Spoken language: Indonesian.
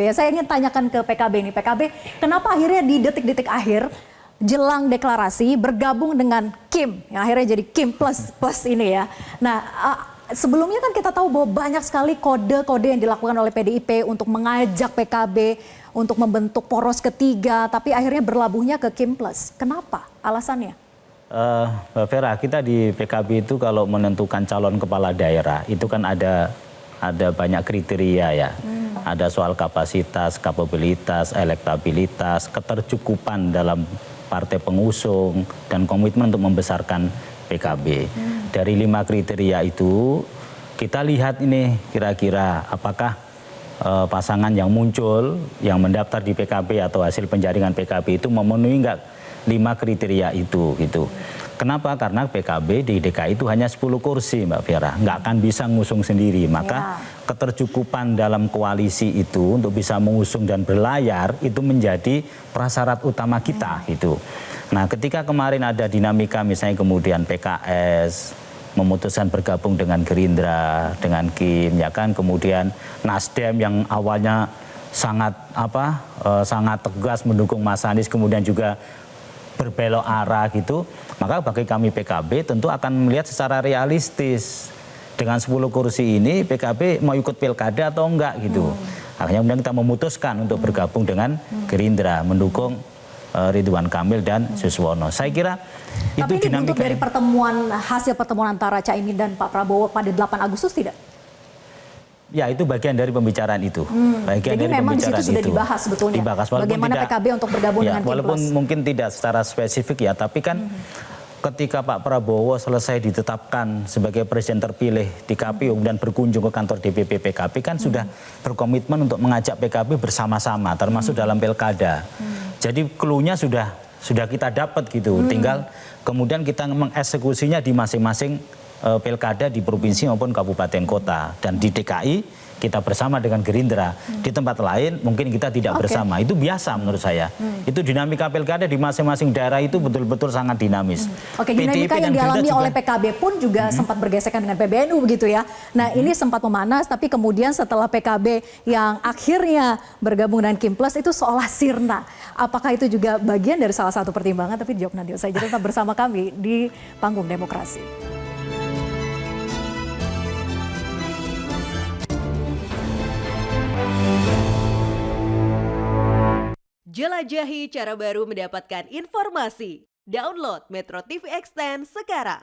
ya. Saya ingin tanyakan ke PKB nih. PKB, kenapa akhirnya di detik-detik akhir jelang deklarasi bergabung dengan Kim, yang akhirnya jadi Kim plus ini ya. Nah, sebelumnya kan kita tahu bahwa banyak sekali kode-kode yang dilakukan oleh PDIP untuk mengajak PKB untuk membentuk poros ketiga, tapi akhirnya berlabuhnya ke Kim plus. Kenapa? Alasannya? Mbak Vera, kita di PKB itu kalau menentukan calon kepala daerah itu kan ada banyak kriteria ya. Ada soal kapasitas, kapabilitas, elektabilitas, ketercukupan dalam partai pengusung, dan komitmen untuk membesarkan PKB. Dari 5 kriteria itu, kita lihat ini kira-kira apakah pasangan yang muncul, yang mendaftar di PKB atau hasil penjaringan PKB itu memenuhi nggak 5 kriteria itu gitu. Kenapa? Karena PKB di DKI itu hanya 10 kursi Mbak Vera, nggak akan bisa ngusung sendiri. Maka ketercukupan dalam koalisi itu untuk bisa mengusung dan berlayar itu menjadi prasyarat utama kita gitu. Nah, ketika kemarin ada dinamika misalnya kemudian PKS memutuskan bergabung dengan Gerindra, dengan Kim, ya kan, kemudian Nasdem yang awalnya sangat sangat tegas mendukung Mas Anies, kemudian juga berbelok arah gitu, maka bagi kami PKB tentu akan melihat secara realistis dengan 10 kursi ini PKB mau ikut pilkada atau enggak gitu. Akhirnya kemudian kita memutuskan untuk bergabung dengan Gerindra, mendukung Ridwan Kamil dan Suswono. Saya kira itu dinamika. Tapi ini bentuk dari hasil pertemuan antara Caimin dan Pak Prabowo pada 8 Agustus tidak? Ya, itu bagian dari pembicaraan itu. Jadi memang di situ sudah dibahas sebetulnya. Bagaimana PKB untuk bergabung dengan Kim plus. Walaupun mungkin tidak secara spesifik ya, tapi kan ketika Pak Prabowo selesai ditetapkan sebagai presiden terpilih di KPU dan berkunjung ke kantor DPP PKB kan sudah berkomitmen untuk mengajak PKB bersama-sama, termasuk dalam pilkada. Jadi clue-nya sudah kita dapat gitu. Tinggal kemudian kita mengeksekusinya di masing-masing pilkada di provinsi maupun kabupaten kota, dan di DKI kita bersama dengan Gerindra, di tempat lain mungkin kita tidak bersama. Itu biasa menurut saya. Itu dinamika pilkada di masing-masing daerah itu betul-betul sangat dinamis. Oke, dinamika yang dialami oleh PKB pun juga sempat bergesekan dengan PBNU begitu ya. Nah, ini sempat memanas, tapi kemudian setelah PKB yang akhirnya bergabung dengan Kim plus itu seolah sirna. Apakah itu juga bagian dari salah satu pertimbangan? Tapi dijawab nanti. Saya tetap bersama kami di Panggung Demokrasi. Jelajahi cara baru mendapatkan informasi. Download Metro TV Extend sekarang.